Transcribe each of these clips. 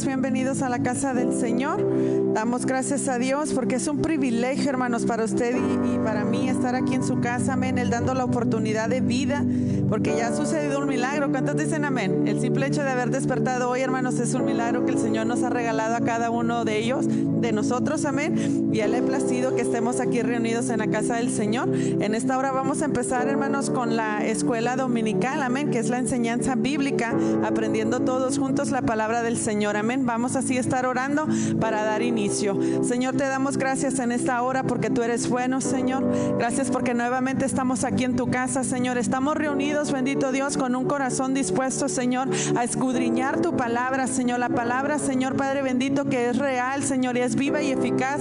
ustedes bienvenidos a la casa del Señor. Damos gracias a Dios porque es un privilegio, hermanos, para usted y para mí estar aquí en su casa, amén, Él dando la oportunidad de vida, porque ya ha sucedido un milagro. ¿Cuántos dicen amén? El simple hecho de haber despertado hoy, hermanos, es un milagro que el Señor nos ha regalado a cada uno de ellos, de nosotros, amén, y a Él le ha placido que estemos aquí reunidos en la casa del Señor. En esta hora vamos a empezar, hermanos, con la escuela dominical, amén, que es la enseñanza bíblica, aprendiendo todos juntos la palabra del Señor, amén. Vamos así a estar orando para dar inicio. Señor, te damos gracias en esta hora porque tú eres bueno, Señor. Gracias porque nuevamente estamos aquí en tu casa, Señor. Estamos reunidos, bendito Dios, con un corazón dispuesto, Señor, a escudriñar tu palabra, Señor. La palabra, Señor, Padre bendito, que es real, Señor, y es viva y eficaz,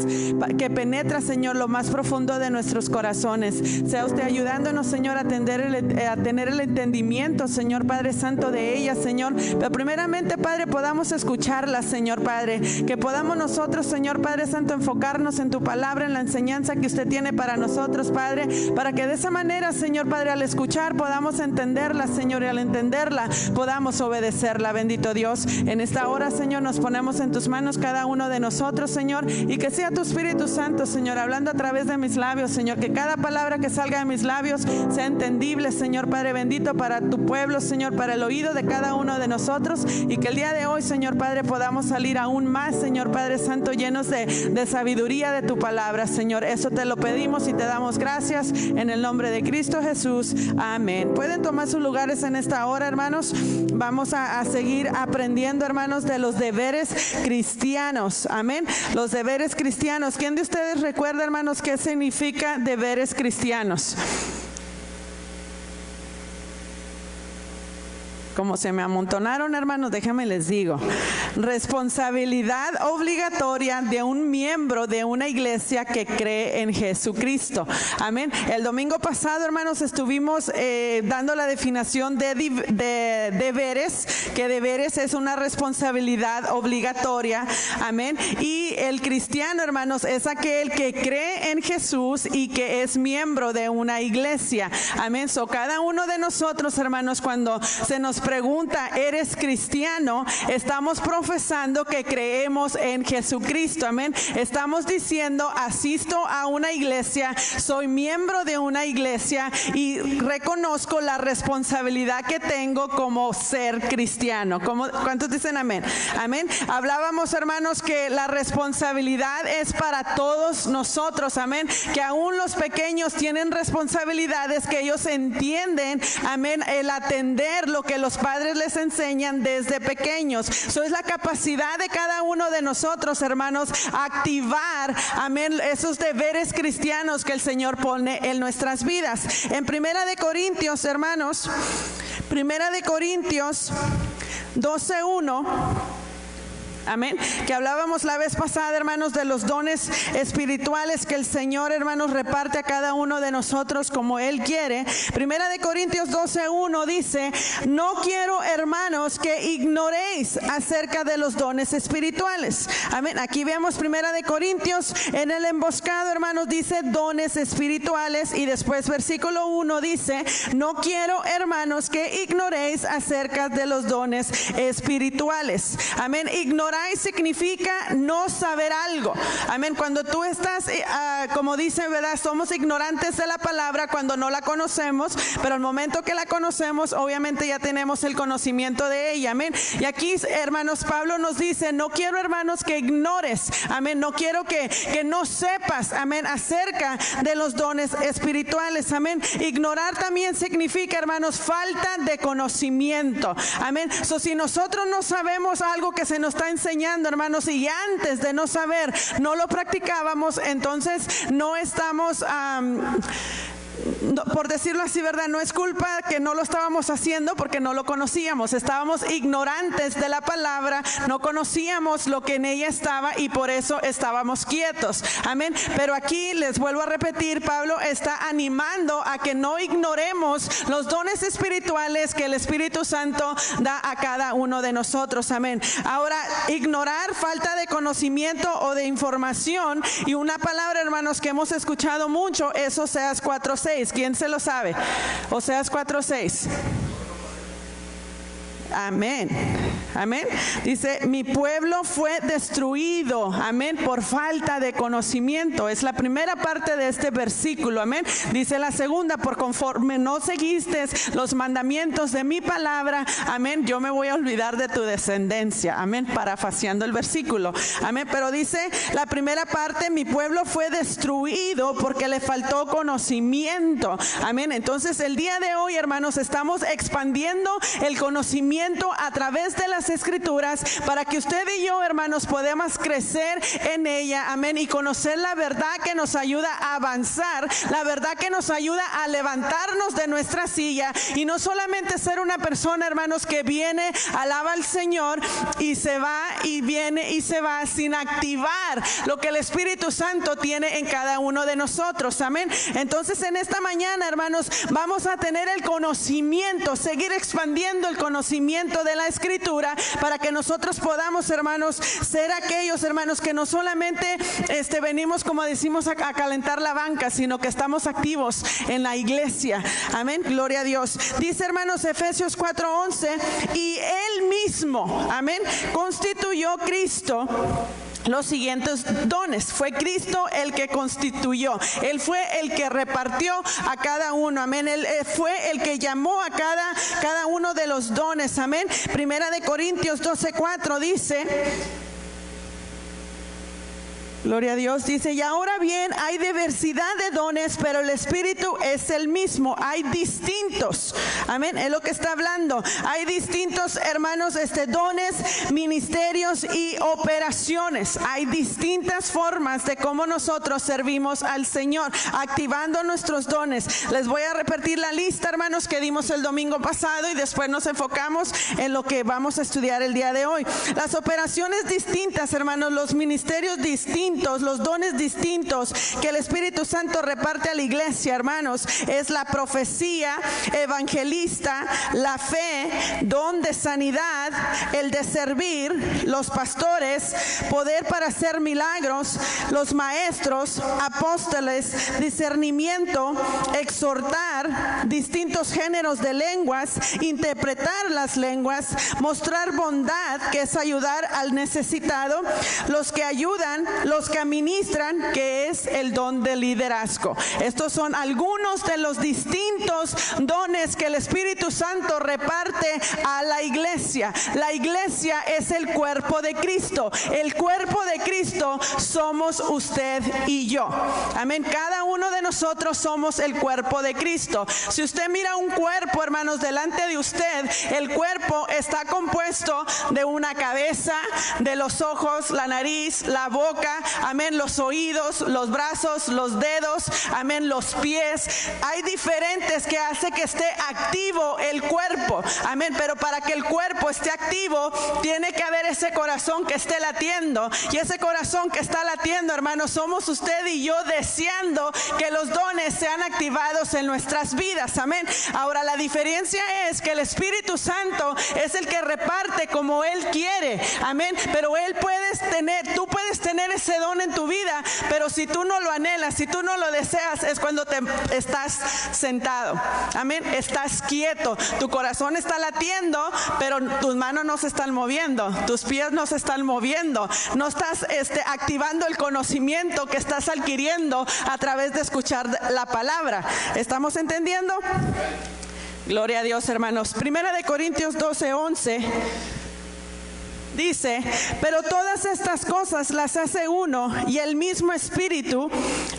que penetra, Señor, lo más profundo de nuestros corazones. Sea usted ayudándonos, Señor, a tener el entendimiento, Señor Padre Santo, de ella, Señor. Pero primeramente, Padre, podamos escucharla, Señor Padre, que podamos nosotros, Señor Padre Santo, enfocarnos en tu palabra, en la enseñanza que usted tiene para nosotros, Padre, para que de esa manera, Señor Padre, al escuchar podamos entenderla, Señor, y al entenderla podamos obedecerla, bendito Dios. En esta hora, Señor, nos ponemos en tus manos cada uno de nosotros, Señor, y que sea tu Espíritu Santo, Señor, hablando a través de mis labios, Señor, que cada palabra que salga de mis labios sea entendible, Señor Padre bendito, para tu pueblo, Señor, para el oído de cada uno de nosotros, y que el día de hoy, Señor Padre, podamos salir aún más, Señor Padre Santo, llenos de sabiduría de tu palabra, Señor. Eso te lo pedimos y te damos gracias en el nombre de Cristo Jesús, amén. Pueden tomar sus lugares en esta hora, hermanos. Vamos a seguir aprendiendo, hermanos, de los deberes cristianos, amén. Los deberes cristianos. ¿Quién de ustedes recuerda, hermanos, qué significa deberes cristianos? Como se me amontonaron, hermanos, déjenme les digo. Responsabilidad obligatoria de un miembro de una iglesia que cree en Jesucristo. Amén. El domingo pasado, hermanos, estuvimos dando la definición de deberes, que deberes es una responsabilidad obligatoria. Amén. Y el cristiano, hermanos, es aquel que cree en Jesús y que es miembro de una iglesia. Amén. So, cada uno de nosotros, hermanos, cuando se nos pregunta, ¿eres cristiano?, estamos profesando que creemos en Jesucristo, amén. Estamos diciendo, asisto a una iglesia, soy miembro de una iglesia y reconozco la responsabilidad que tengo como ser cristiano. ¿Cuántos dicen amén? Amén. Hablábamos, hermanos, que la responsabilidad es para todos nosotros, amén. Que aún los pequeños tienen responsabilidades que ellos entienden, amén, el atender lo que los padres les enseñan desde pequeños. Eso es la capacidad de cada uno de nosotros, hermanos, activar, amén, esos deberes cristianos que el Señor pone en nuestras vidas. En Primera de Corintios, hermanos, Primera de Corintios 12:1. Amén. Que hablábamos la vez pasada, hermanos, de los dones espirituales que el Señor, hermanos, reparte a cada uno de nosotros como Él quiere. Primera de Corintios 12:1 dice: no quiero, hermanos, que ignoréis acerca de los dones espirituales. Amén. Aquí vemos Primera de Corintios, en el emboscado, hermanos, dice dones espirituales, y después versículo 1 dice: no quiero, hermanos, que ignoréis acerca de los dones espirituales. Amén. Ignorar significa no saber algo. Amén. Cuando tú estás, como dice, ¿verdad? Somos ignorantes de la palabra cuando no la conocemos, pero al momento que la conocemos, obviamente ya tenemos el conocimiento de ella. Amén. Y aquí, hermanos, Pablo nos dice: no quiero, hermanos, que ignores. Amén. No quiero que no sepas, amén, acerca de los dones espirituales. Amén. Ignorar también significa, hermanos, falta de conocimiento. Amén. So, si nosotros no sabemos algo que se nos está enseñando, hermanos, y antes de no saber no lo practicábamos, entonces no estamos por decirlo así, ¿verdad? No es culpa que no lo estábamos haciendo porque no lo conocíamos. Estábamos ignorantes de la palabra, no conocíamos lo que en ella estaba y por eso estábamos quietos. Amén. Pero aquí les vuelvo a repetir, Pablo está animando a que no ignoremos los dones espirituales que el Espíritu Santo da a cada uno de nosotros. Amén. Ahora, ignorar falta de conocimiento o de información, y una palabra, hermanos, que hemos escuchado mucho es Oseas 4:6. ¿Quién se lo sabe? Oseas 4:6. Amén. Amén. Dice, mi pueblo fue destruido, amén, por falta de conocimiento. Es la primera parte de este versículo, amén. Dice la segunda, por conforme no seguiste los mandamientos de mi palabra, amén, yo me voy a olvidar de tu descendencia, amén, parafaseando el versículo, amén. Pero dice la primera parte, mi pueblo fue destruido porque le faltó conocimiento, amén. Entonces el día de hoy, hermanos, estamos expandiendo el conocimiento a través de las escrituras para que usted y yo, hermanos, podamos crecer en ella, amén, y conocer la verdad que nos ayuda a avanzar, la verdad que nos ayuda a levantarnos de nuestra silla y no solamente ser una persona, hermanos, que viene, alaba al Señor y se va y viene y se va sin activar lo que el Espíritu Santo tiene en cada uno de nosotros, amén. Entonces en esta mañana, hermanos, vamos a tener el conocimiento, seguir expandiendo el conocimiento de la Escritura para que nosotros podamos, hermanos, ser aquellos, hermanos, que no solamente venimos, como decimos, a calentar la banca, sino que estamos activos en la iglesia, amén, gloria a Dios. Dice, hermanos, Efesios 4:11, y Él mismo, amén, constituyó Cristo los siguientes dones. Fue Cristo el que constituyó, Él fue el que repartió a cada uno, amén. Él fue el que llamó a cada uno de los dones, amén. Primera de Corintios 12:4 dice, gloria a Dios, dice, y ahora bien, hay diversidad de dones, pero el Espíritu es el mismo. Hay distintos, amén, es lo que está hablando. Hay distintos, hermanos, dones, ministerios y operaciones. Hay distintas formas de cómo nosotros servimos al Señor, activando nuestros dones. Les voy a repetir la lista, hermanos, que dimos el domingo pasado y después nos enfocamos en lo que vamos a estudiar el día de hoy. Las operaciones distintas, hermanos, los ministerios distintos, los dones distintos que el Espíritu Santo reparte a la iglesia, hermanos, es la profecía, evangelista, la fe, don de sanidad, el de servir, los pastores, poder para hacer milagros, los maestros, apóstoles, discernimiento, exhortar, distintos géneros de lenguas, interpretar las lenguas, mostrar bondad, que es ayudar al necesitado, los que ayudan, los que administran, que es el don de liderazgo. Estos son algunos de los distintos dones que el Espíritu Santo reparte a la iglesia. La iglesia es el cuerpo de Cristo. El cuerpo de Cristo somos usted y yo. Amén. Cada uno de nosotros somos el cuerpo de Cristo. Si usted mira un cuerpo, hermanos, delante de usted, el cuerpo está compuesto de una cabeza, de los ojos, la nariz, la boca, amén, los oídos, los brazos, los dedos, amén, los pies. Hay diferentes que hace que esté activo el cuerpo, amén, pero para que el cuerpo esté activo tiene que haber ese corazón que esté latiendo, y ese corazón que está latiendo, hermanos, somos usted y yo, deseando que los dones sean activados en nuestras vidas, amén. Ahora la diferencia es que el Espíritu Santo es el que reparte como Él quiere, amén, pero tú puedes tener ese don en tu vida, pero si tú no lo anhelas, si tú no lo deseas, es cuando te estás sentado, amén, estás quieto, tu corazón está latiendo, pero tus manos no se están moviendo, tus pies no se están moviendo, no estás activando el conocimiento que estás adquiriendo a través de escuchar la palabra. ¿Estamos entendiendo? Gloria a Dios, hermanos. Primera de Corintios 12:11 dice, pero todas estas cosas las hace uno y el mismo Espíritu,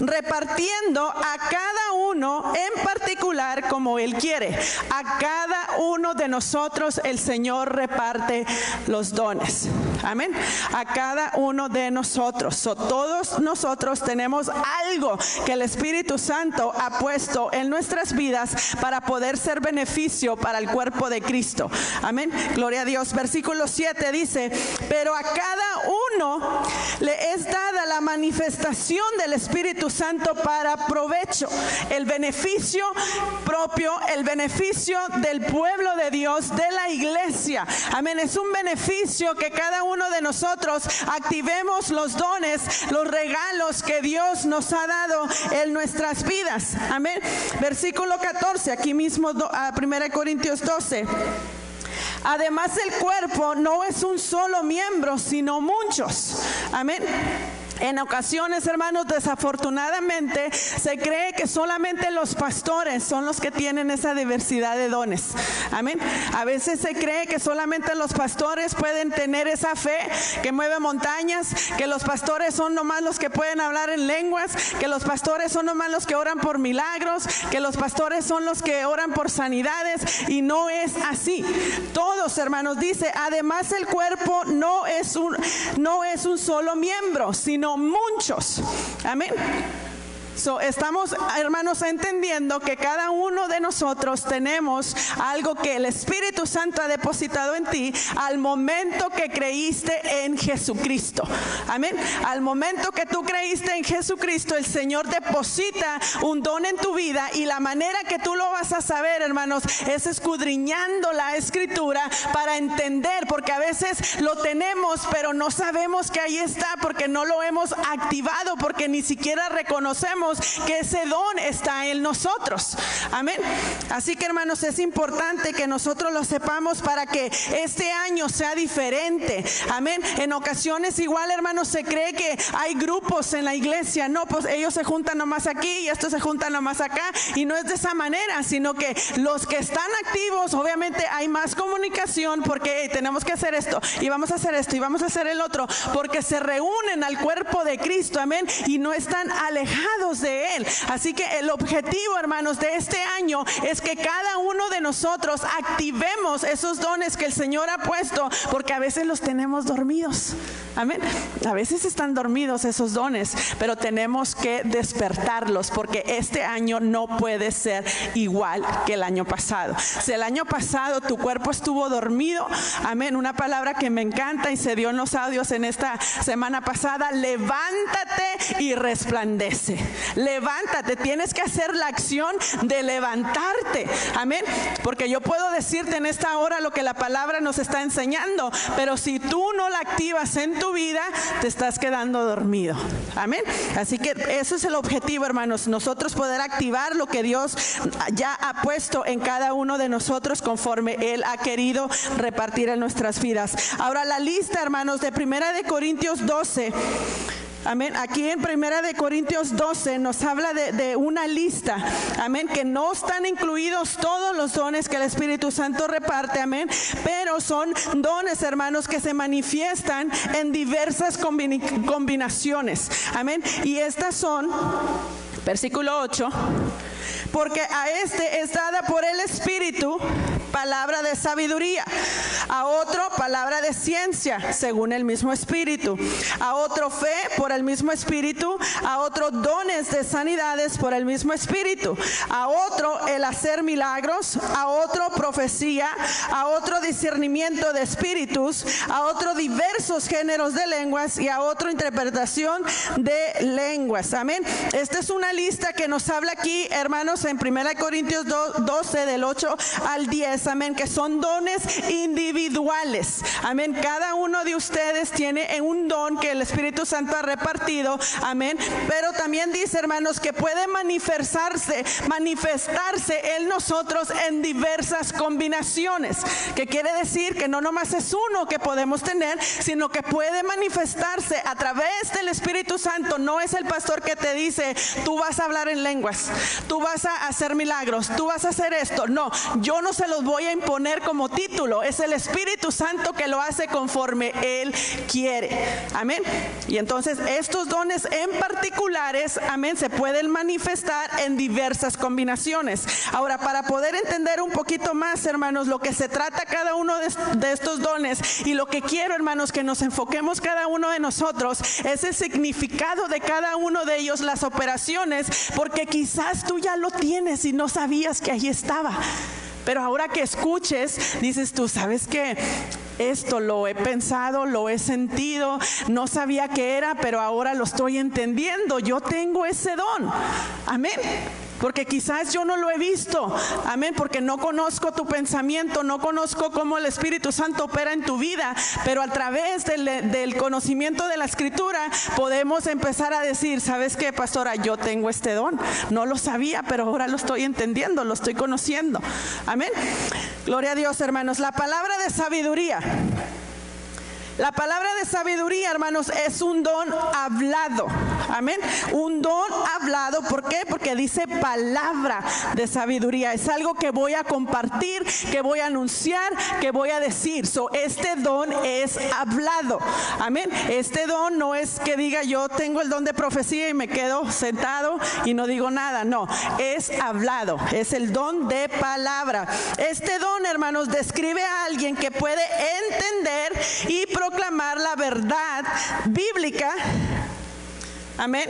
repartiendo a cada uno en particular como Él quiere. A cada uno de nosotros el Señor reparte los dones. Amén. A cada uno de nosotros. Todos nosotros tenemos algo que el Espíritu Santo ha puesto en nuestras vidas para poder ser beneficio para el cuerpo de Cristo. Amén. Gloria a Dios. Versículo 7 dice, pero a cada uno le es dada la manifestación del Espíritu Santo para provecho. El beneficio propio, el beneficio del pueblo de Dios, de la iglesia. Amén. Es un beneficio que cada uno de nosotros activemos los dones, los regalos que Dios nos ha dado en nuestras vidas. Amén. Versículo 14, aquí mismo, 1 Corintios 12. Además, el cuerpo no es un solo miembro, sino muchos. Amén. En ocasiones, hermanos, desafortunadamente se cree que solamente los pastores son los que tienen esa diversidad de dones. Amén. A veces se cree que solamente los pastores pueden tener esa fe que mueve montañas, que los pastores son nomás los que pueden hablar en lenguas, que los pastores son nomás los que oran por milagros, que los pastores son los que oran por sanidades, y no es así. Todos, hermanos, dice, además el cuerpo no es un solo miembro, sino muchos. Amén. Estamos, hermanos, entendiendo que cada uno de nosotros tenemos algo que el Espíritu Santo ha depositado en ti al momento que creíste en Jesucristo. Amén. Al momento que tú creíste en Jesucristo, el Señor deposita un don en tu vida, y la manera que tú lo vas a saber, hermanos, es escudriñando la Escritura para entender, porque a veces lo tenemos, pero no sabemos que ahí está, porque no lo hemos activado, porque ni siquiera reconocemos que ese don está en nosotros. Amén. Así que, hermanos, es importante que nosotros lo sepamos para que este año sea diferente. Amén. En ocasiones igual, hermanos, se cree que hay grupos en la iglesia. No, pues ellos se juntan nomás aquí y estos se juntan nomás acá, y no es de esa manera, sino que los que están activos, obviamente hay más comunicación, porque tenemos que hacer esto y vamos a hacer esto y vamos a hacer el otro, porque se reúnen al cuerpo de Cristo. Amén. Y no están alejados de Él. Así que el objetivo, hermanos, de este año es que cada uno de nosotros activemos esos dones que el Señor ha puesto, porque a veces los tenemos dormidos. Amén. A veces están dormidos esos dones, pero tenemos que despertarlos, porque este año no puede ser igual que el año pasado. Si el año pasado tu cuerpo estuvo dormido, amén, una palabra que me encanta y se dio en los audios en esta semana pasada: levántate y resplandece. Levántate, tienes que hacer la acción de levantarte. Amén. Porque yo puedo decirte en esta hora lo que la palabra nos está enseñando, pero si tú no la activas en tu vida, te estás quedando dormido. Amén. Así que eso es el objetivo, hermanos, nosotros poder activar lo que Dios ya ha puesto en cada uno de nosotros conforme Él ha querido repartir en nuestras vidas. Ahora, la lista, hermanos, de 1 Corintios 12. Amén. Aquí en 1 Corintios 12 nos habla de una lista. Amén. Que no están incluidos todos los dones que el Espíritu Santo reparte. Amén. Pero son dones, hermanos, que se manifiestan en diversas combinaciones. Amén. Y estas son, versículo 8. Porque a este es dada por el Espíritu palabra de sabiduría, a otro palabra de ciencia según el mismo Espíritu, a otro fe por el mismo Espíritu, a otro dones de sanidades por el mismo Espíritu, a otro el hacer milagros, a otro profecía, a otro discernimiento de espíritus, a otro diversos géneros de lenguas, y a otro interpretación de lenguas. Amén. Esta es una lista que nos habla aquí, hermanos, en 1 Corintios 12 del 8 al 10. Amén. Que son dones individuales. Amén. Cada uno de ustedes tiene un don que el Espíritu Santo ha repartido. Amén. Pero también dice, hermanos, que puede manifestarse en nosotros en diversas combinaciones. Que quiere decir que no nomás es uno que podemos tener, sino que puede manifestarse a través del Espíritu Santo. No es el pastor que te dice: tú vas a hablar en lenguas, tú vas a hacer milagros, tú vas a hacer esto. No, yo no se los voy a imponer como título. Es el Espíritu Santo que lo hace conforme Él quiere. Amén. Y entonces estos dones en particulares, amén, se pueden manifestar en diversas combinaciones. Ahora, para poder entender un poquito más, hermanos, lo que se trata cada uno de estos dones, y lo que quiero, hermanos, que nos enfoquemos cada uno de nosotros, es el significado de cada uno de ellos, las operaciones, porque quizás tú ya lo tienes y no sabías que ahí estaba. Pero ahora que escuches, dices tú: ¿sabes qué? Esto lo he pensado, lo he sentido, no sabía qué era, pero ahora lo estoy entendiendo. Yo tengo ese don. Amén. porque quizás yo no lo he visto, amén, porque no conozco tu pensamiento, no conozco cómo el Espíritu Santo opera en tu vida, pero a través del conocimiento de la Escritura podemos empezar a decir, ¿sabes qué, pastora? Yo tengo este don, no lo sabía, pero ahora lo estoy entendiendo, lo estoy conociendo, amén. Gloria a Dios, hermanos. La palabra de sabiduría. La palabra de sabiduría, hermanos, es un don hablado. Amén. Un don hablado. ¿Por qué? Porque dice palabra de sabiduría. Es algo que voy a compartir, que voy a anunciar, que voy a decir. Este don es hablado. Amén. Este don no es que diga yo tengo el don de profecía y me quedo sentado y no digo nada. No, es hablado. Es el don de palabra. Este don, hermanos, describe a alguien que puede entender y proclamar la verdad bíblica, amén,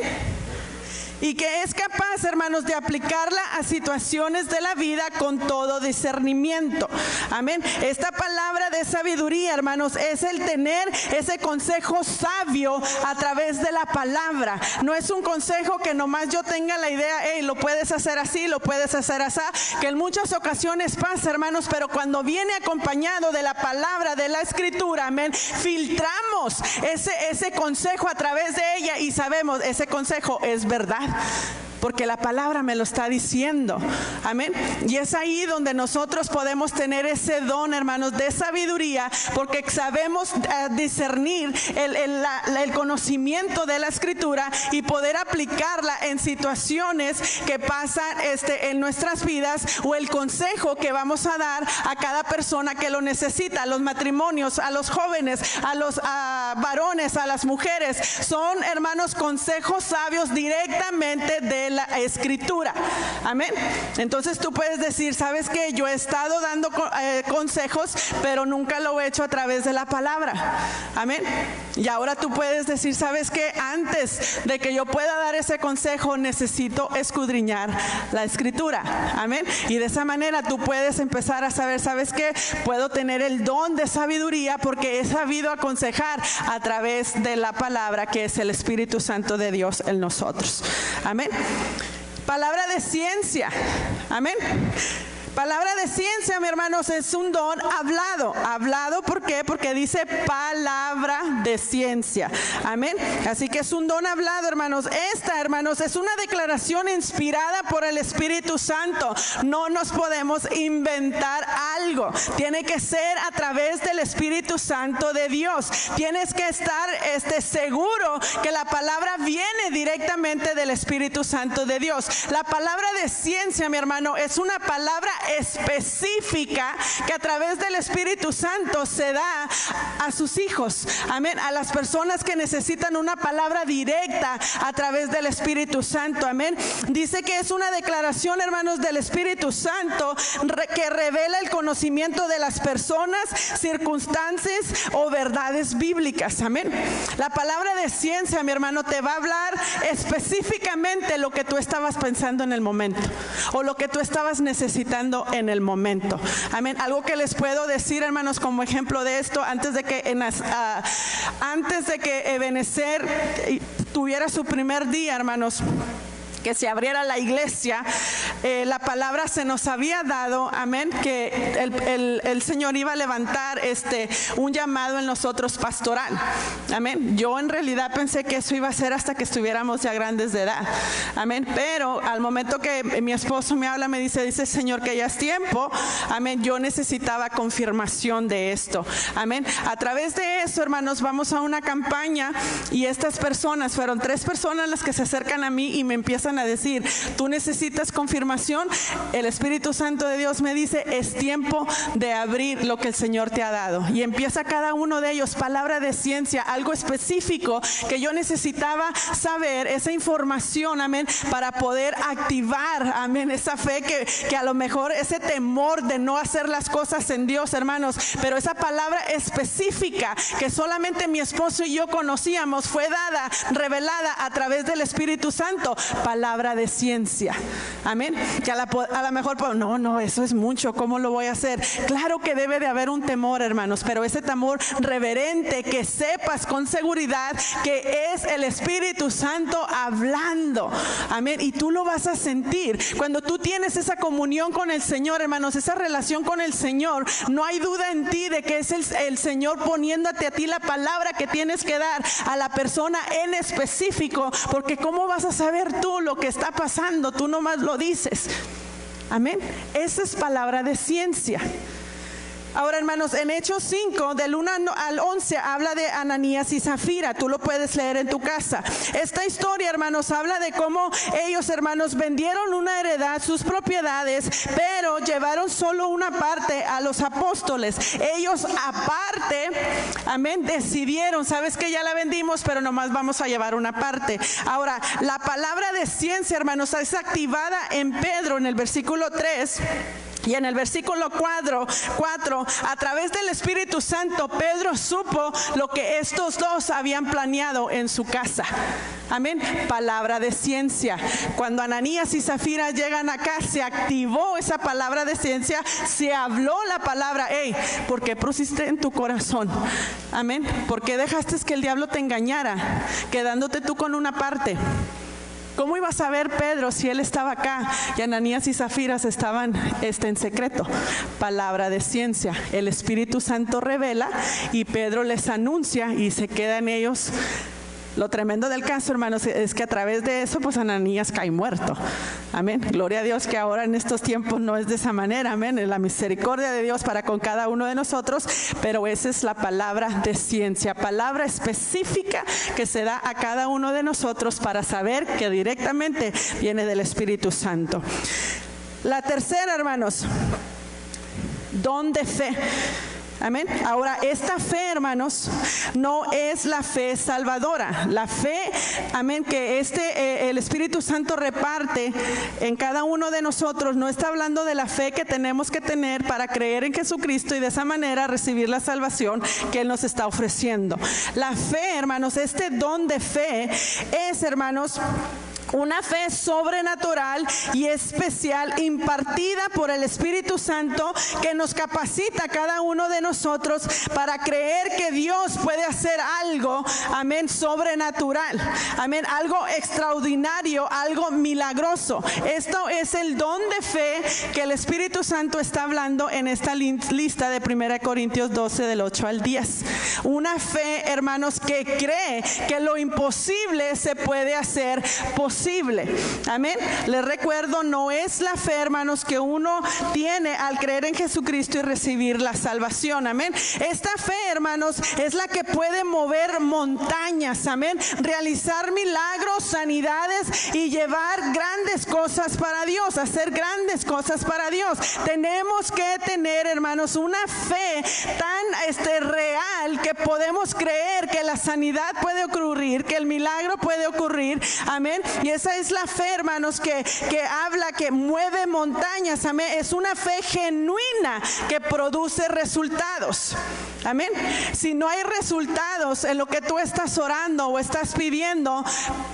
y que es capaz, hermanos, de aplicarla a situaciones de la vida con todo discernimiento, amén. Esta palabra de sabiduría, hermanos, es el tener ese consejo sabio a través de la palabra. No es un consejo que nomás yo tenga la idea, hey, lo puedes hacer así, lo puedes hacer así, que en muchas ocasiones pasa, hermanos, pero cuando viene acompañado de la palabra de la Escritura, amén, filtramos ese consejo a través de ella y sabemos, ese consejo es verdad, porque la palabra me lo está diciendo, amén. Y es ahí donde nosotros podemos tener ese don, hermanos, de sabiduría, porque sabemos discernir el conocimiento de la Escritura y poder aplicarla en situaciones que pasan en nuestras vidas, o el consejo que vamos a dar a cada persona que lo necesita, a los matrimonios, a los jóvenes, a los varones, a las mujeres. Son, hermanos, consejos sabios directamente de la Escritura, amén. Entonces tú puedes decir, ¿sabes qué? Yo he estado dando consejos, pero nunca lo he hecho a través de la palabra, amén. Y ahora tú puedes decir, ¿sabes qué? Antes de que yo pueda dar ese consejo, necesito escudriñar la Escritura, amén. Y de esa manera tú puedes empezar a saber, ¿sabes qué? Puedo tener el don de sabiduría porque he sabido aconsejar a través de la palabra, que es el Espíritu Santo de Dios en nosotros, amén. Palabra de ciencia, amén. Palabra de ciencia, mi hermanos, es un don hablado. Hablado, ¿por qué? Porque dice palabra de ciencia, amén. Así que es un don hablado, hermanos. Esta, hermanos, es una declaración inspirada por el Espíritu Santo. No nos podemos inventar algo. Tiene que ser a través del Espíritu Santo de Dios. Tienes que estar seguro que la palabra viene directamente del Espíritu Santo de Dios. La palabra de ciencia, mi hermano, es una palabra específica que a través del Espíritu Santo se da a sus hijos, amén, a las personas que necesitan una palabra directa a través del Espíritu Santo, amén. Dice que es una declaración, hermanos, del Espíritu Santo que revela el conocimiento de las personas, circunstancias o verdades bíblicas, amén. La palabra de ciencia, mi hermano, te va a hablar específicamente lo que tú estabas pensando en el momento, o lo que tú estabas necesitando en el momento, amén. Algo que les puedo decir, hermanos, como ejemplo de esto, antes de que Ebenezer tuviera su primer día, hermanos, que se abriera la iglesia, la palabra se nos había dado, amén, que el Señor iba a levantar un llamado en nosotros pastoral, amén. Yo en realidad pensé que eso iba a ser hasta que estuviéramos ya grandes de edad, amén. Pero al momento que mi esposo me habla, me dice Señor, que ya es tiempo, amén, yo necesitaba confirmación de esto, amén. A través de eso, hermanos, vamos a una campaña y estas personas, fueron 3 personas las que se acercan a mí y me empiezan a decir, tú necesitas confirmación. El Espíritu Santo de Dios me dice, es tiempo de abrir lo que el Señor te ha dado. Y empieza cada uno de ellos, palabra de ciencia, algo específico que yo necesitaba saber, esa información, amén, para poder activar, amén, esa fe que a lo mejor ese temor de no hacer las cosas en Dios, hermanos, pero esa palabra específica que solamente mi esposo y yo conocíamos, fue dada, revelada a través del Espíritu Santo, palabra de ciencia, amén. Que a lo mejor, no, eso es mucho, ¿cómo lo voy a hacer? Claro que debe de haber un temor, hermanos, pero ese temor reverente, que sepas con seguridad que es el Espíritu Santo hablando. Amén. Y tú lo vas a sentir. Cuando tú tienes esa comunión con el Señor, hermanos, esa relación con el Señor, no hay duda en ti de que es el Señor poniéndote a ti la palabra que tienes que dar a la persona en específico, porque ¿cómo vas a saber tú lo que está pasando? Tú nomás lo dices. Amén. Esa es palabra de ciencia. Ahora, hermanos, en Hechos 5, del 1 al 11, habla de Ananías y Zafira. Tú lo puedes leer en tu casa. Esta historia, hermanos, habla de cómo ellos, hermanos, vendieron una heredad, sus propiedades, pero llevaron solo una parte a los apóstoles. Ellos aparte, amén, decidieron, sabes que ya la vendimos, pero nomás vamos a llevar una parte. Ahora, la palabra de ciencia, hermanos, es activada en Pedro, en el versículo 3. Y en el versículo 4, a través del Espíritu Santo, Pedro supo lo que estos dos habían planeado en su casa. Amén. Palabra de ciencia. Cuando Ananías y Zafira llegan acá, se activó esa palabra de ciencia, se habló la palabra. ¿Por qué pusiste en tu corazón? Amén. ¿Por qué dejaste que el diablo te engañara, quedándote tú con una parte? ¿Cómo iba a saber Pedro si él estaba acá y Ananías y Zafira estaban en secreto? Palabra de ciencia. El Espíritu Santo revela y Pedro les anuncia y se queda en ellos. Lo tremendo del caso, hermanos, es que a través de eso, pues Ananías cae muerto. Amén. Gloria a Dios que ahora en estos tiempos no es de esa manera. Amén. Es la misericordia de Dios para con cada uno de nosotros, pero esa es la palabra de ciencia, palabra específica que se da a cada uno de nosotros para saber que directamente viene del Espíritu Santo. La tercera, hermanos, don de fe. Amén. Ahora, esta fe, hermanos, no es la fe salvadora. La fe, amén, que el Espíritu Santo reparte en cada uno de nosotros, no está hablando de la fe que tenemos que tener para creer en Jesucristo y de esa manera recibir la salvación que Él nos está ofreciendo. La fe, hermanos, este don de fe es, hermanos, una fe sobrenatural y especial impartida por el Espíritu Santo que nos capacita a cada uno de nosotros para creer que Dios puede hacer algo, amén, sobrenatural, amén, algo extraordinario, algo milagroso. Esto es el don de fe que el Espíritu Santo está hablando en esta lista de 1 Corintios 12 del 8 al 10. Una fe, hermanos, que cree que lo imposible se puede hacer posible. Amén. Les recuerdo, no es la fe, hermanos, que uno tiene al creer en Jesucristo y recibir la salvación. Amén. Esta fe, hermanos, es la que puede mover montañas. Amén. Realizar milagros, sanidades y llevar grandes cosas para Dios, hacer grandes cosas para Dios. Tenemos que tener, hermanos, una fe tan real que podemos creer que la sanidad puede ocurrir, que el milagro puede ocurrir. Amén. Y esa es la fe, hermanos, que habla, que mueve montañas. Amén. Es una fe genuina que produce resultados. Amén. Si no hay resultados en lo que tú estás orando o estás pidiendo,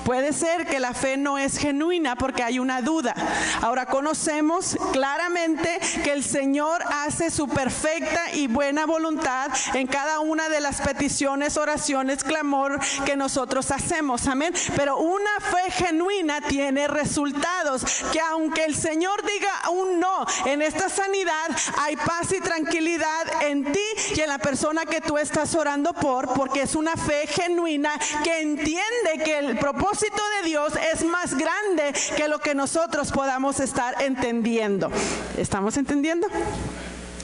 puede ser que la fe no es genuina porque hay una duda. Ahora conocemos claramente que el Señor hace su perfecta y buena voluntad en cada una de las peticiones, oraciones, clamor que nosotros hacemos. Amén. Pero una fe genuina tiene resultados, que aunque el Señor diga un no en esta sanidad, hay paz y tranquilidad en ti y en la persona que tú estás orando porque es una fe genuina que entiende que el propósito de Dios es más grande que lo que nosotros podamos estar entendiendo. ¿Estamos entendiendo?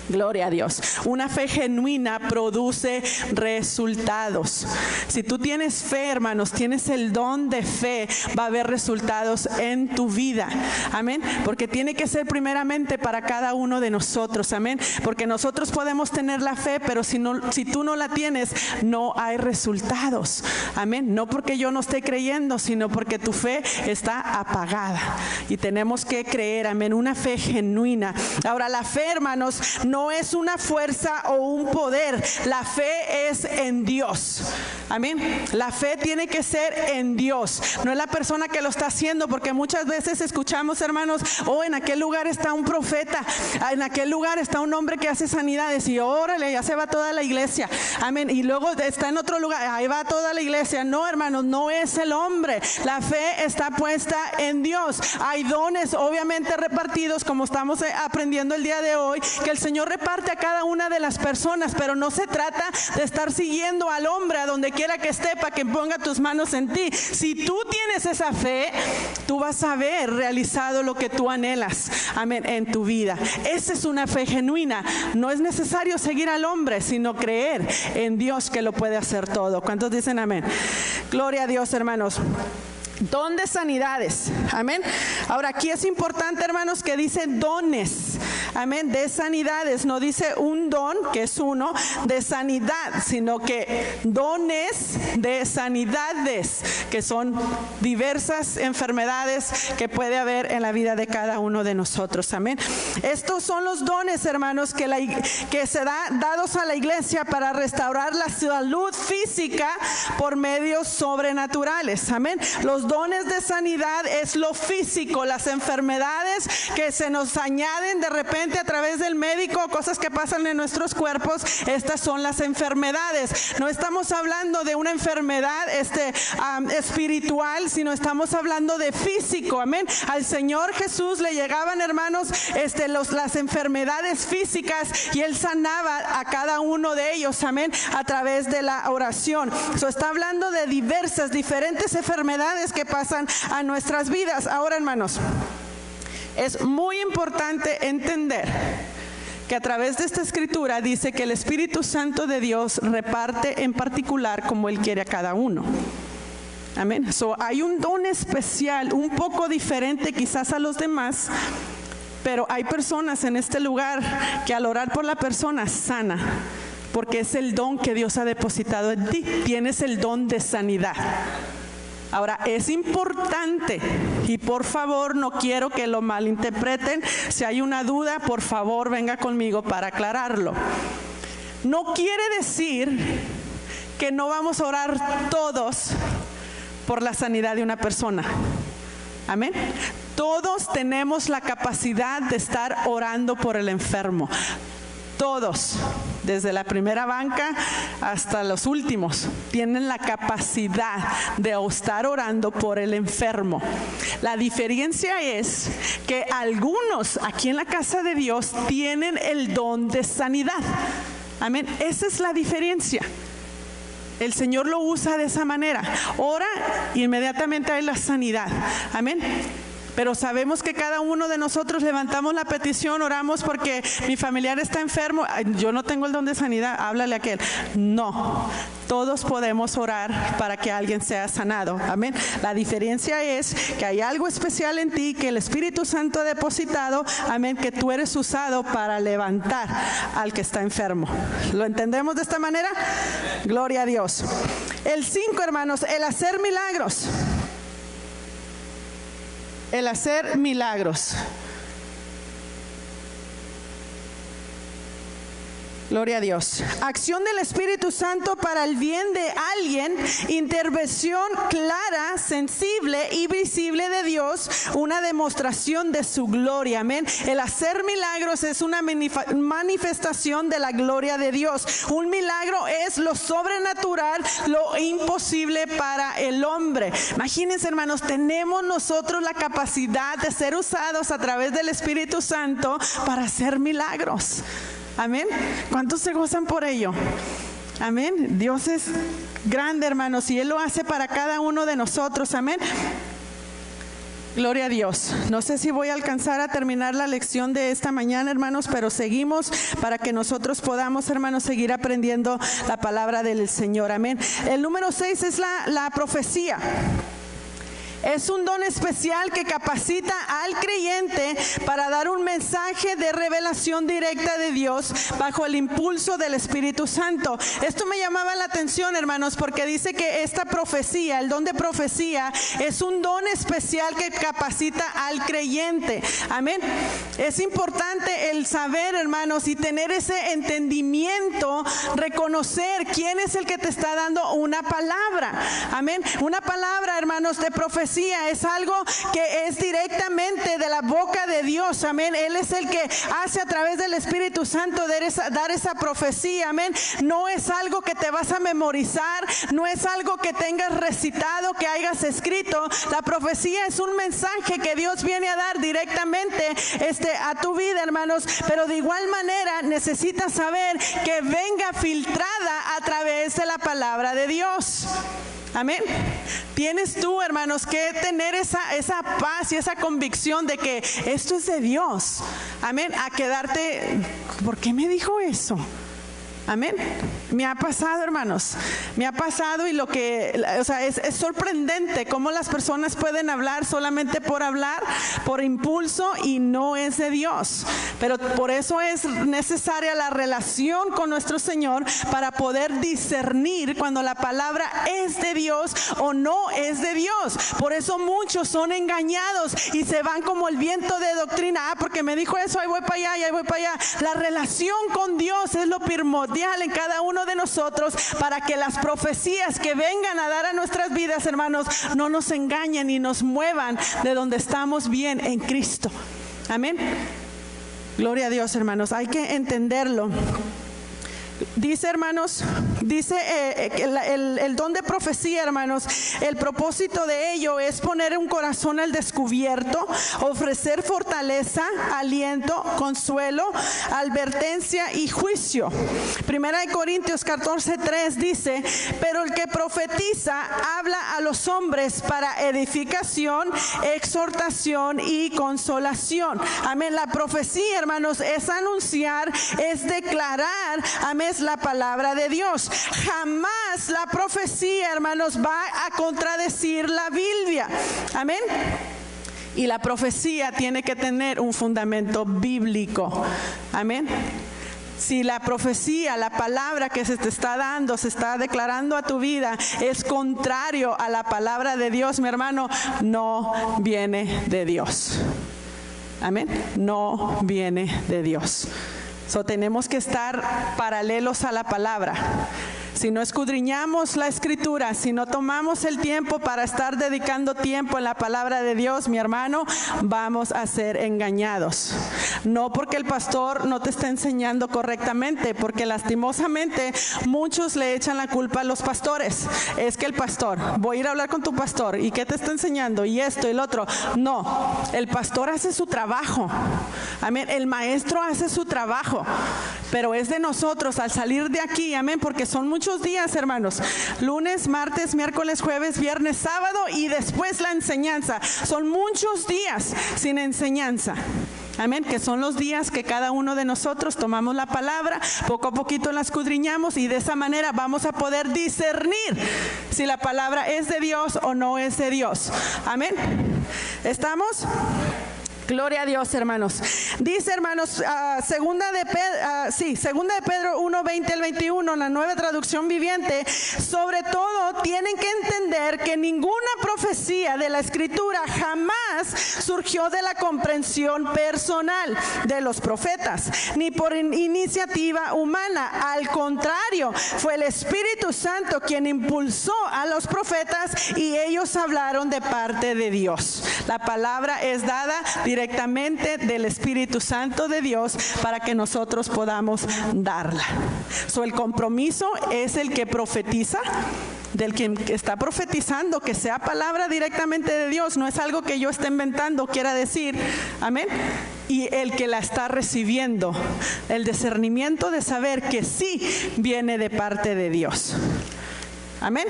Gloria a Dios. Una fe genuina produce resultados. Si tú tienes fe, hermanos, tienes el don de fe, va a haber resultados en tu vida. Amén. Porque tiene que ser primeramente para cada uno de nosotros. Amén. Porque nosotros podemos tener la fe, pero si tú no la tienes, no hay resultados. Amén. No porque yo no esté creyendo, sino porque tu fe está apagada. Y tenemos que creer, amén, una fe genuina. Ahora, la fe, hermanos, no no es una fuerza o un poder. La fe es en Dios. Amén. La fe tiene que ser en Dios. No es la persona que lo está haciendo, porque muchas veces escuchamos, hermanos, en aquel lugar está un profeta, en aquel lugar está un hombre que hace sanidades, y órale, ya se va toda la iglesia. Amén. Y luego está en otro lugar, ahí va toda la iglesia. No, hermanos, no es el hombre. La fe está puesta en Dios. Hay dones obviamente repartidos, como estamos aprendiendo el día de hoy, que el Señor reparte a cada una de las personas, pero no se trata de estar siguiendo al hombre a donde quiera que esté para que ponga tus manos en ti. Si tú tienes esa fe, tú vas a ver realizado lo que tú anhelas, amén, en tu vida. Esa es una fe genuina. No es necesario seguir al hombre, sino creer en Dios, que lo puede hacer todo. ¿Cuántos dicen amén? Gloria a Dios, hermanos. Don de sanidades, amén. Ahora aquí es importante, hermanos, que dice dones, amén, de sanidades. No dice un don, que es uno, de sanidad, sino que dones de sanidades, que son diversas enfermedades que puede haber en la vida de cada uno de nosotros, amén. Estos son los dones, hermanos, que se dados a la iglesia para restaurar la salud física por medios sobrenaturales, amén. Los dones de sanidad es lo físico, las enfermedades que se nos añaden de repente a través del médico, cosas que pasan en nuestros cuerpos. Estas son las enfermedades. No estamos hablando de una enfermedad espiritual, sino estamos hablando de físico, amén. Al Señor Jesús le llegaban, hermanos, las enfermedades físicas, y Él sanaba a cada uno de ellos, amén, a través de la oración. Está hablando de diferentes enfermedades que pasan a nuestras vidas. Ahora, hermanos, es muy importante entender que a través de esta escritura dice que el Espíritu Santo de Dios reparte en particular como Él quiere a cada uno. Amén. Hay un don especial, un poco diferente quizás a los demás, pero hay personas en este lugar que al orar por la persona sana, porque es el don que Dios ha depositado en ti. Tienes el don de sanidad. Ahora, es importante, y por favor no quiero que lo malinterpreten. Si hay una duda, por favor venga conmigo para aclararlo. No quiere decir que no vamos a orar todos por la sanidad de una persona. Amén. Todos tenemos la capacidad de estar orando por el enfermo. Todos, desde la primera banca hasta los últimos, tienen la capacidad de estar orando por el enfermo. La diferencia es que algunos aquí en la casa de Dios tienen el don de sanidad. Amén. Esa es la diferencia. El Señor lo usa de esa manera. Ora y inmediatamente hay la sanidad. Amén. Pero sabemos que cada uno de nosotros levantamos la petición, oramos porque mi familiar está enfermo. Yo no tengo el don de sanidad, háblale a aquel. No, todos podemos orar para que alguien sea sanado. Amén. La diferencia es que hay algo especial en ti que el Espíritu Santo ha depositado. Amén. Que tú eres usado para levantar al que está enfermo. ¿Lo entendemos de esta manera? Gloria a Dios. El 5, hermanos, el hacer milagros. El hacer milagros. Gloria a Dios. Acción del Espíritu Santo para el bien de alguien, intervención clara, sensible y visible de Dios, una demostración de su gloria. Amén. El hacer milagros es una manifestación de la gloria de Dios. Un milagro es lo sobrenatural, lo imposible para el hombre. Imagínense, hermanos, tenemos nosotros la capacidad de ser usados a través del Espíritu Santo para hacer milagros. Amén. ¿Cuántos se gozan por ello? Amén. Dios es grande, hermanos, y Él lo hace para cada uno de nosotros. Amén. Gloria a Dios. No sé si voy a alcanzar a terminar la lección de esta mañana, hermanos, pero seguimos para que nosotros podamos, hermanos, seguir aprendiendo la palabra del Señor. Amén. El número 6 es la profecía. Es un don especial que capacita al creyente para dar un mensaje de revelación directa de Dios bajo el impulso del Espíritu Santo. Esto me llamaba la atención, hermanos, porque dice que esta profecía, el don de profecía, es un don especial que capacita al creyente. Amén. Es importante el saber, hermanos, y tener ese entendimiento, reconocer quién es el que te está dando una palabra. Amén. Una palabra, hermanos, de profecía es algo que es directamente de la boca de Dios. Amén. Él es el que hace a través del Espíritu Santo dar esa profecía. Amén. No es algo que te vas a memorizar, no es algo que tengas recitado, que hayas escrito. La profecía es un mensaje que Dios viene a dar directamente a tu vida, hermanos. Pero de igual manera necesitas saber que venga filtrada a través de la palabra de Dios. Amén. Tienes tú, hermanos, que tener esa paz y esa convicción de que esto es de Dios. Amén. A quedarte, ¿por qué me dijo eso? Amén. Me ha pasado, hermanos, me ha pasado, y es sorprendente cómo las personas pueden hablar solamente por hablar, por impulso, y no es de Dios. Pero por eso es necesaria la relación con nuestro Señor para poder discernir cuando la palabra es de Dios o no es de Dios. Por eso muchos son engañados y se van como el viento de doctrina. Porque me dijo eso, ahí voy para allá y ahí voy para allá. La relación con Dios es lo primordial en cada uno de nosotros, para que las profecías que vengan a dar a nuestras vidas, hermanos, no nos engañen y nos muevan de donde estamos bien en Cristo. Amén. Gloria a Dios, hermanos. Hay que entenderlo. Dice, hermanos, el don de profecía, hermanos, el propósito de ello es poner un corazón al descubierto, ofrecer fortaleza, aliento, consuelo, advertencia y juicio. Primera de Corintios 14:3 dice: pero el que profetiza habla a los hombres para edificación, exhortación y consolación. Amén. La profecía, hermanos, es anunciar, es declarar, amén, la palabra de Dios. Jamás la profecía, hermanos, va a contradecir la Biblia. Amén. Y la profecía tiene que tener un fundamento bíblico. Amén. Si la profecía, la palabra que se te está dando, se está declarando a tu vida, es contrario a la palabra de Dios, mi hermano, no viene de Dios. Amén. No viene de Dios. Tenemos que estar paralelos a la palabra. Si no escudriñamos la Escritura, si no tomamos el tiempo para estar dedicando tiempo en la palabra de Dios, mi hermano, vamos a ser engañados. No porque el pastor no te esté enseñando correctamente, porque lastimosamente muchos le echan la culpa a los pastores. Es que el pastor, voy a ir a hablar con tu pastor, ¿y qué te está enseñando? Y esto y el otro. No, el pastor hace su trabajo. Amén. El maestro hace su trabajo. Pero es de nosotros al salir de aquí, amén, porque son muchos días, hermanos. Lunes, martes, miércoles, jueves, viernes, sábado y después la enseñanza. Son muchos días sin enseñanza. Amén, que son los días que cada uno de nosotros tomamos la palabra, poco a poquito la escudriñamos, y de esa manera vamos a poder discernir si la palabra es de Dios o no es de Dios. Amén. ¿Estamos? Gloria a Dios, hermanos. Dice, hermanos, segunda de Pedro 1:20 al 21, la Nueva Traducción Viviente: sobre todo tienen que entender que ninguna profecía de la Escritura jamás surgió de la comprensión personal de los profetas, ni por iniciativa humana. Al contrario, fue el Espíritu Santo quien impulsó a los profetas y ellos hablaron de parte de Dios. La palabra es dada directamente del Espíritu Santo de Dios para que nosotros podamos darla. El compromiso es el que profetiza, del quien está profetizando, que sea palabra directamente de Dios, no es algo que yo esté inventando, quiera decir, amén. Y el que la está recibiendo, el discernimiento de saber que sí viene de parte de Dios. Amén.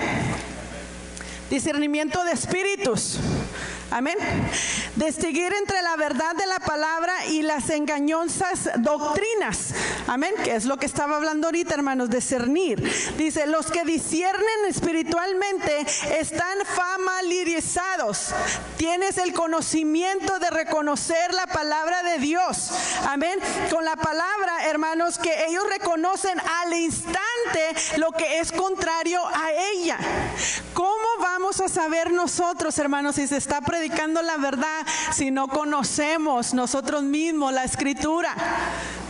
Discernimiento de espíritus. Amén. Distinguir entre la verdad de la palabra y las engañosas doctrinas. Amén. Que es lo que estaba hablando ahorita, hermanos, discernir. Dice, los que disciernen espiritualmente están familiarizados. Tienes el conocimiento de reconocer la palabra de Dios. Amén. Con la palabra, hermanos, que ellos reconocen al instante lo que es contrario a ella. ¿Cómo vamos a saber nosotros, hermanos, si se está predicando la verdad si no conocemos nosotros mismos la escritura?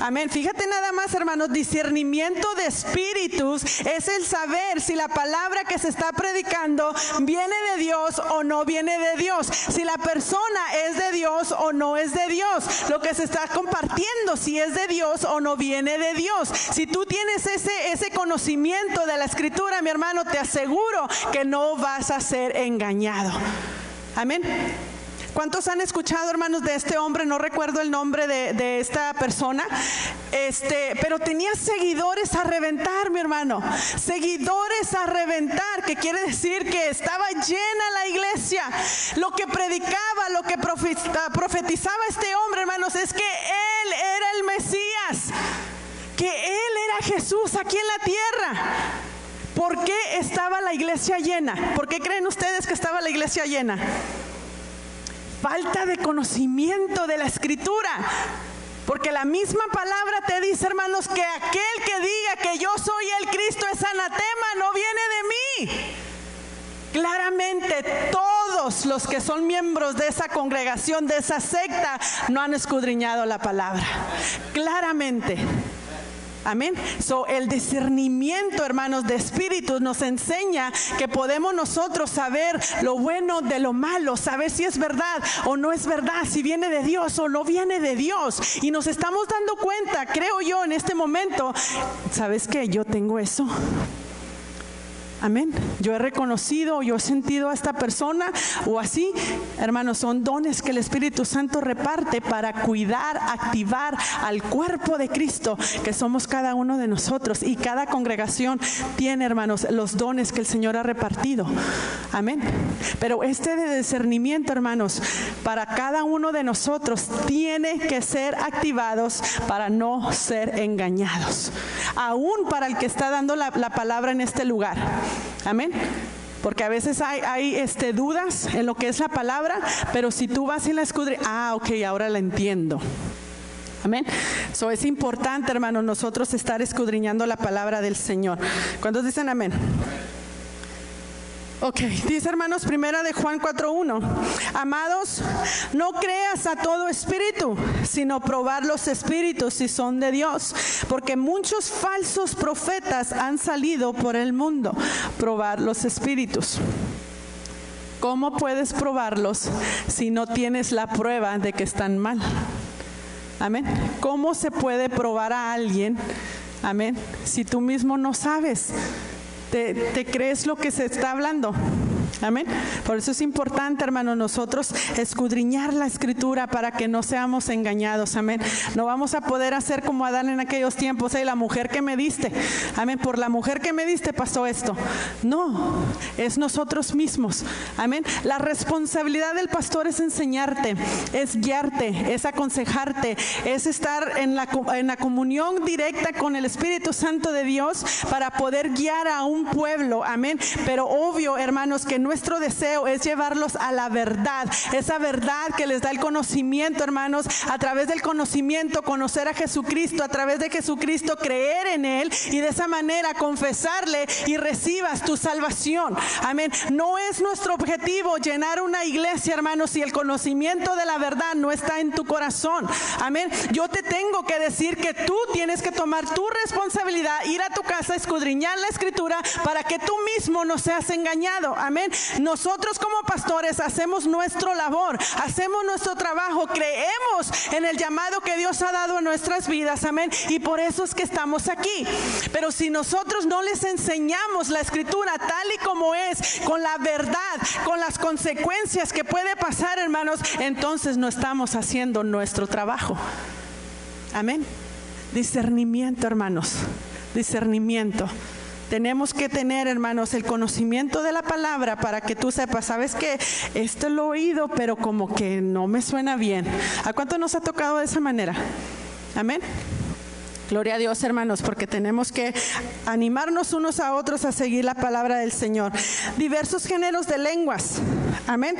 Amén. Fíjate nada más, hermanos, discernimiento de espíritus es el saber si la palabra que se está predicando viene de Dios o no viene de Dios. Si la persona es de Dios o no es de Dios. Lo que se está compartiendo, si es de Dios o no viene de Dios. Si tú tienes ese conocimiento de la escritura, mi hermano, te aseguro que no vas a ser engañado. Amén. ¿Cuántos han escuchado, hermanos, de este hombre? No recuerdo el nombre de esta persona, pero tenía seguidores a reventar, mi hermano. Seguidores a reventar, que quiere decir que estaba llena la iglesia. Lo que predicaba, lo que profetizaba este hombre, hermanos, es que él era el Mesías, que él era Jesús aquí en la tierra. ¿Por qué estaba la iglesia llena? ¿Por qué creen ustedes que estaba la iglesia llena? Falta de conocimiento de la escritura. Porque la misma palabra te dice, hermanos, que aquel que diga que yo soy el Cristo es anatema, no viene de mí. Claramente todos los que son miembros de esa congregación, de esa secta, no han escudriñado la palabra. Claramente. Amén. El discernimiento, hermanos, de espíritus nos enseña que podemos nosotros saber lo bueno de lo malo, saber si es verdad o no es verdad, si viene de Dios o no viene de Dios. Y nos estamos dando cuenta, creo yo, en este momento, ¿sabes qué? Yo tengo eso. Amén. Yo he reconocido, yo he sentido a esta persona o así. Hermanos, son dones que el Espíritu Santo reparte para cuidar, activar al cuerpo de Cristo, que somos cada uno de nosotros. Y cada congregación tiene, hermanos, los dones que el Señor ha repartido. Amén. Pero este de discernimiento, hermanos, para cada uno de nosotros tiene que ser activados para no ser engañados. Aún para el que está dando la palabra en este lugar. Amén. Porque a veces hay dudas en lo que es la palabra, pero si tú vas y la escudriñas, ok, ahora la entiendo. Amén. Es importante, hermanos, nosotros estar escudriñando la palabra del Señor. ¿Cuántos dicen amén? Ok, dice, hermanos, primera de Juan 4:1. Amados, no creas a todo espíritu, sino probar los espíritus si son de Dios, porque muchos falsos profetas han salido por el mundo. Probar los espíritus. ¿Cómo puedes probarlos si no tienes la prueba de que están mal? Amén. ¿Cómo se puede probar a alguien? Amén. Si tú mismo no sabes. ¿Te crees lo que se está hablando? Amén. Por eso es importante, hermanos, nosotros escudriñar la escritura para que no seamos engañados. Amén. No vamos a poder hacer como Adán en aquellos tiempos. La mujer que me diste, amén, por la mujer que me diste pasó esto. No, es nosotros mismos. Amén. La responsabilidad del pastor es enseñarte, es guiarte, es aconsejarte, es estar en la comunión directa con el Espíritu Santo de Dios para poder guiar a un pueblo. Amén. Pero obvio, hermanos, que nuestro deseo es llevarlos a la verdad, esa verdad que les da el conocimiento, hermanos, a través del conocimiento conocer a Jesucristo, a través de Jesucristo creer en Él y de esa manera confesarle y recibas tu salvación. Amén. No es nuestro objetivo llenar una iglesia, hermanos, si el conocimiento de la verdad no está en tu corazón. Amén. Yo te tengo que decir que tú tienes que tomar tu responsabilidad, ir a tu casa, escudriñar la escritura para que tú mismo no seas engañado. Amén. Nosotros como pastores hacemos nuestra labor, hacemos nuestro trabajo, creemos en el llamado que Dios ha dado en nuestras vidas. Amén. Y por eso es que estamos aquí. Pero si nosotros no les enseñamos la escritura tal y como es, con la verdad, con las consecuencias que puede pasar, hermanos, entonces no estamos haciendo nuestro trabajo. Amén. Discernimiento, hermanos. Discernimiento. Tenemos que tener, hermanos, el conocimiento de la palabra para que tú sepas, sabes que esto lo he oído, pero como que no me suena bien. ¿A cuánto nos ha tocado de esa manera? Amén. Gloria a Dios, hermanos, porque tenemos que animarnos unos a otros a seguir la palabra del Señor. Diversos géneros de lenguas. Amén.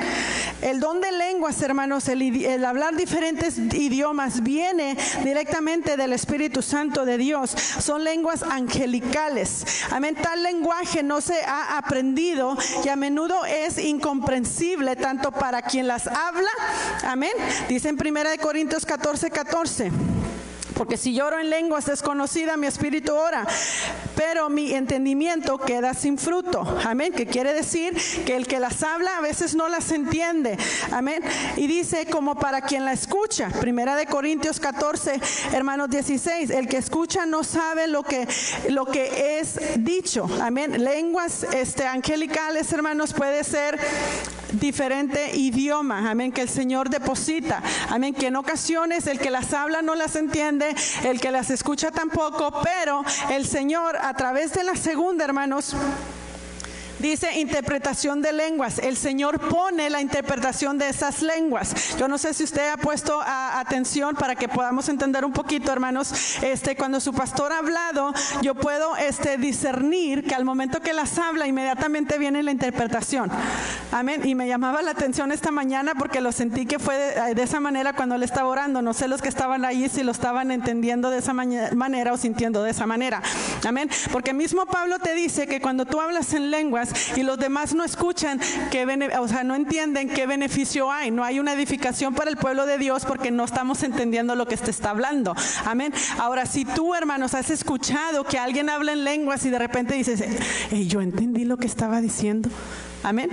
El don de lenguas, hermanos, el hablar diferentes idiomas viene directamente del Espíritu Santo de Dios. Son lenguas angelicales. Amén. Tal lenguaje no se ha aprendido y a menudo es incomprensible tanto para quien las habla. Amén. Dice en 1 Corintios 14:14. Porque si yo oro en lenguas desconocidas, mi espíritu ora, pero mi entendimiento queda sin fruto. Amén. Que quiere decir que el que las habla a veces no las entiende. Amén. Y dice como para quien la escucha. 1 Corintios 14, hermanos 16. El que escucha no sabe lo que es dicho. Amén. Lenguas angelicales, hermanos, puede ser diferente idioma. Amén. Que el Señor deposita. Amén. Que en ocasiones el que las habla no las entiende. El que las escucha tampoco, pero el Señor a través de la segunda, hermanos, dice interpretación de lenguas. El Señor pone la interpretación de esas lenguas. Yo no sé si usted ha puesto atención para que podamos entender un poquito, hermanos. Cuando su pastor ha hablado, yo puedo discernir que al momento que las habla, inmediatamente viene la interpretación. Amén. Y me llamaba la atención esta mañana porque lo sentí que fue de esa manera cuando él estaba orando. No sé los que estaban ahí si lo estaban entendiendo de esa manera o sintiendo de esa manera. Amén. Porque mismo Pablo te dice que cuando tú hablas en lenguas y los demás no escuchan, no entienden qué beneficio hay. No hay una edificación para el pueblo de Dios porque no estamos entendiendo lo que te está hablando. Amén. Ahora, si tú, hermanos, has escuchado que alguien habla en lenguas y de repente dices, yo entendí lo que estaba diciendo. Amén.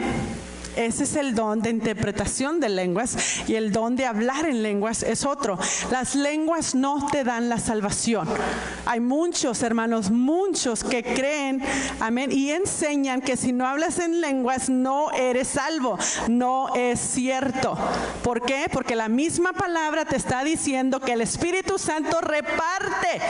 Ese es el don de interpretación de lenguas, y el don de hablar en lenguas es otro. Las lenguas no te dan la salvación. Hay muchos, hermanos, muchos que creen, amén, y enseñan que si no hablas en lenguas no eres salvo. No es cierto. ¿Por qué? Porque la misma palabra te está diciendo que el Espíritu Santo reparte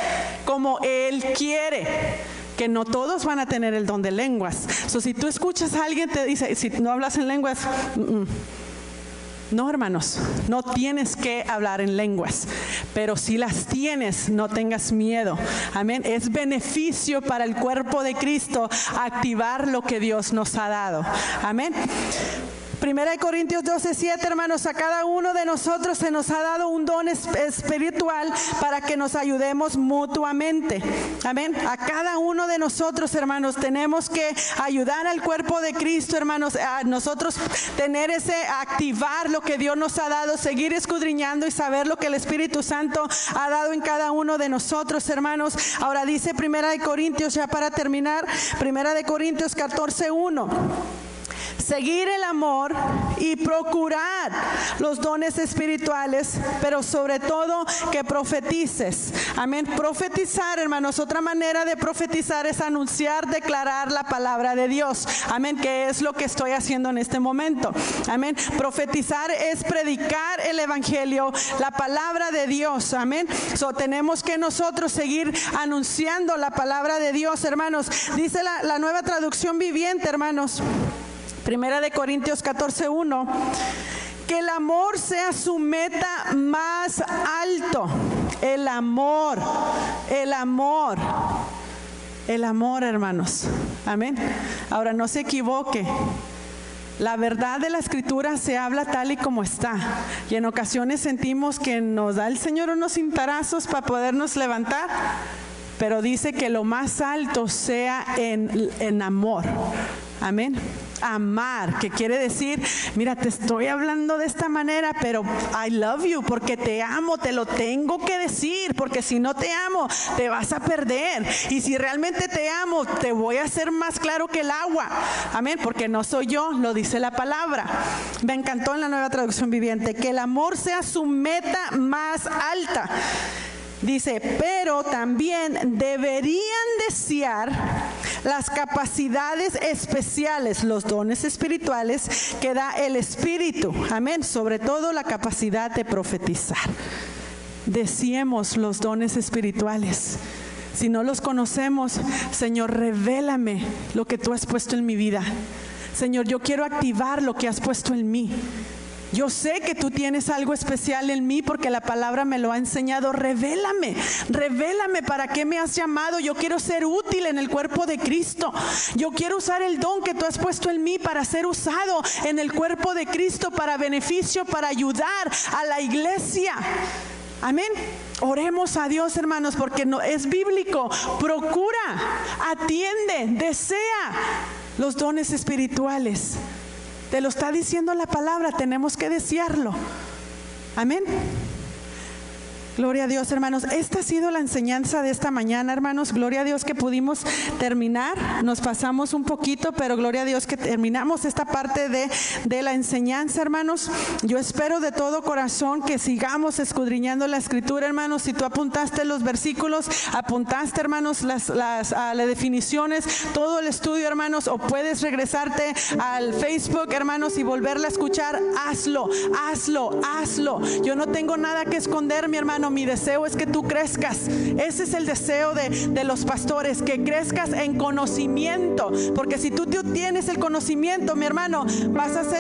como Él quiere. Que no todos van a tener el don de lenguas. Si tú escuchas a alguien te dice, si no hablas en lenguas, no, hermanos, no tienes que hablar en lenguas, pero si las tienes, no tengas miedo. Amén. Es beneficio para el cuerpo de Cristo activar lo que Dios nos ha dado. Amén. 1 Corintios 12:7, hermanos, a cada uno de nosotros se nos ha dado un don espiritual para que nos ayudemos mutuamente. Amén. A cada uno de nosotros, hermanos, tenemos que ayudar al cuerpo de Cristo, hermanos, a nosotros tener activar lo que Dios nos ha dado, seguir escudriñando y saber lo que el Espíritu Santo ha dado en cada uno de nosotros, hermanos. Ahora dice 1 Corintios, ya para terminar, 1 Corintios 14:1. Seguir el amor y procurar los dones espirituales, pero sobre todo que profetices. Amén. Profetizar, hermanos, otra manera de profetizar es anunciar, declarar la palabra de Dios. Amén, que es lo que estoy haciendo en este momento. Amén. Profetizar es predicar el evangelio, la palabra de Dios. Amén. Tenemos que nosotros seguir anunciando la palabra de Dios, hermanos. Dice la Nueva Traducción Viviente, hermanos. 1 Corintios 14:1, que el amor sea su meta más alto. El amor, hermanos. Amén. Ahora, no se equivoque. La verdad de la Escritura se habla tal y como está. Y en ocasiones sentimos que nos da el Señor unos cintarazos para podernos levantar. Pero dice que lo más alto sea en amor. Amén. Amar, que quiere decir, mira, te estoy hablando de esta manera, pero I love you, porque te amo, te lo tengo que decir, porque si no te amo, te vas a perder. Y si realmente te amo, te voy a hacer más claro que el agua. Amén, porque no soy yo, lo dice la palabra. Me encantó en la Nueva Traducción Viviente, que el amor sea su meta más alta. Dice, pero también deberían desear las capacidades especiales, los dones espirituales que da el Espíritu. Amén. Sobre todo la capacidad de profetizar. Deseemos los dones espirituales. Si no los conocemos, Señor, revélame lo que tú has puesto en mi vida. Señor, yo quiero activar lo que has puesto en mí. Yo sé que tú tienes algo especial en mí porque la palabra me lo ha enseñado. Revélame para qué me has llamado. Yo quiero ser útil en el cuerpo de Cristo. Yo quiero usar el don que tú has puesto en mí para ser usado en el cuerpo de Cristo, para beneficio, para ayudar a la iglesia. Amén. Oremos a Dios, hermanos, porque no, es bíblico. Procura, atiende, desea los dones espirituales. Te lo está diciendo la palabra, tenemos que desearlo. Amén. Gloria a Dios, hermanos. Esta ha sido la enseñanza de esta mañana, hermanos. Gloria a Dios que pudimos terminar. Nos pasamos un poquito, pero gloria a Dios que terminamos esta parte de la enseñanza, hermanos. Yo espero de todo corazón que sigamos escudriñando la escritura, hermanos. Si tú apuntaste los versículos, apuntaste, hermanos, las definiciones, todo el estudio, hermanos, o puedes regresarte al Facebook, hermanos, y volverla a escuchar. Hazlo. Yo no tengo nada que esconder, mi hermano. Mi deseo es que tú crezcas. Ese es el deseo de los pastores, que crezcas en conocimiento, porque si tú tienes el conocimiento, mi hermano, vas a ser